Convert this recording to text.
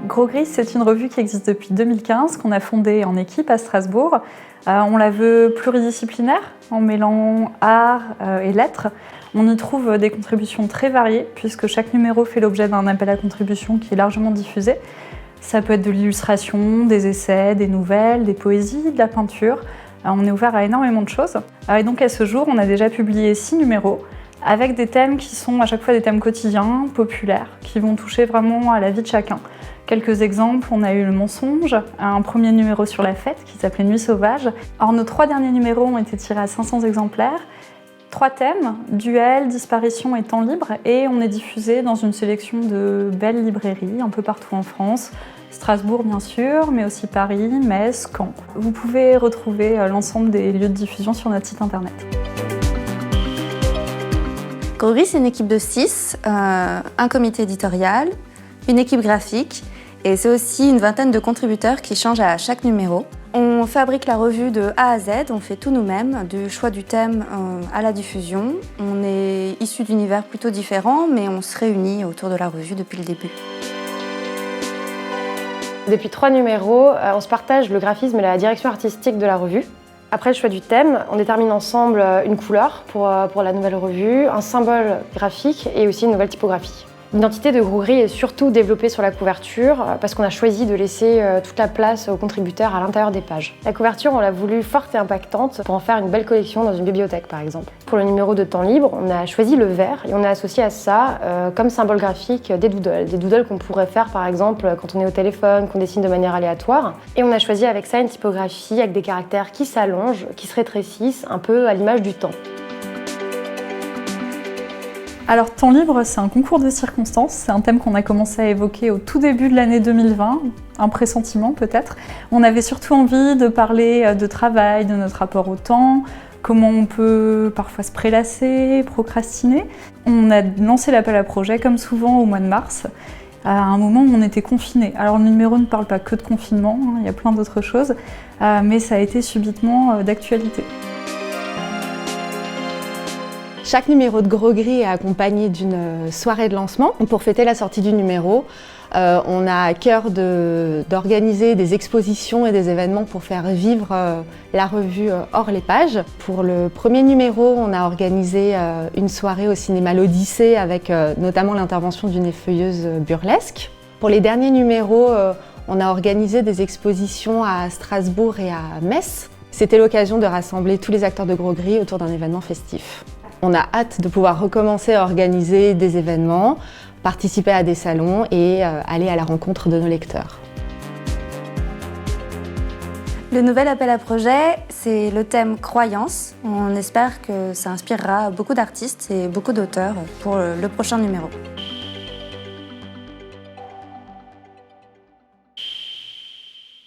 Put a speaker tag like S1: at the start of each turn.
S1: Gros Gris, c'est une revue qui existe depuis 2015, qu'on a fondée en équipe à Strasbourg. On la veut pluridisciplinaire, en mêlant art et lettres. On y trouve des contributions très variées, puisque chaque numéro fait l'objet d'un appel à contribution qui est largement diffusé. Ça peut être de l'illustration, des essais, des nouvelles, des poésies, de la peinture. On est ouvert à énormément de choses. Et donc à ce jour, on a déjà publié 6 numéros, avec des thèmes qui sont à chaque fois des thèmes quotidiens, populaires, qui vont toucher vraiment à la vie de chacun. Quelques exemples, on a eu le mensonge, un premier numéro sur la fête qui s'appelait Nuit sauvage. Alors nos 3 derniers numéros ont été tirés à 500 exemplaires. 3 thèmes, duel, disparition et temps libre, et on est diffusé dans une sélection de belles librairies un peu partout en France. Strasbourg bien sûr, mais aussi Paris, Metz, Caen. Vous pouvez retrouver l'ensemble des lieux de diffusion sur notre site internet.
S2: Gros Gris, c'est une équipe de 6, un comité éditorial, une équipe graphique et c'est aussi une vingtaine de contributeurs qui changent à chaque numéro. On fabrique la revue de A à Z, on fait tout nous-mêmes, du choix du thème à la diffusion. On est issus d'univers plutôt différents, mais on se réunit autour de la revue depuis le début.
S3: Depuis 3 numéros, on se partage le graphisme et la direction artistique de la revue. Après le choix du thème, on détermine ensemble une couleur pour la nouvelle revue, un symbole graphique et aussi une nouvelle typographie. L'identité de Gros Gris est surtout développée sur la couverture parce qu'on a choisi de laisser toute la place aux contributeurs à l'intérieur des pages. La couverture, on l'a voulu forte et impactante pour en faire une belle collection dans une bibliothèque par exemple. Pour le numéro de temps libre, on a choisi le vert et on a associé à ça comme symbole graphique des doodles. Des doodles qu'on pourrait faire par exemple quand on est au téléphone, qu'on dessine de manière aléatoire. Et on a choisi avec ça une typographie avec des caractères qui s'allongent, qui se rétrécissent, un peu à l'image du temps.
S1: Alors, Temps libre, c'est un concours de circonstances. C'est un thème qu'on a commencé à évoquer au tout début de l'année 2020, un pressentiment peut-être. On avait surtout envie de parler de travail, de notre rapport au temps, comment on peut parfois se prélasser, procrastiner. On a lancé l'appel à projet, comme souvent, au mois de mars, à un moment où on était confinés. Alors, le numéro ne parle pas que de confinement, il y a plein d'autres choses, mais ça a été subitement d'actualité.
S4: Chaque numéro de Gros Gris est accompagné d'une soirée de lancement. Pour fêter la sortie du numéro, on a à cœur d'organiser des expositions et des événements pour faire vivre la revue hors les pages. Pour le premier numéro, on a organisé une soirée au cinéma L'Odyssée avec notamment l'intervention d'une effeuilleuse burlesque. Pour les derniers numéros, on a organisé des expositions à Strasbourg et à Metz. C'était l'occasion de rassembler tous les acteurs de Gros Gris autour d'un événement festif. On a hâte de pouvoir recommencer à organiser des événements, participer à des salons et aller à la rencontre de nos lecteurs.
S2: Le nouvel appel à projet, c'est le thème croyance. On espère que ça inspirera beaucoup d'artistes et beaucoup d'auteurs pour le prochain numéro.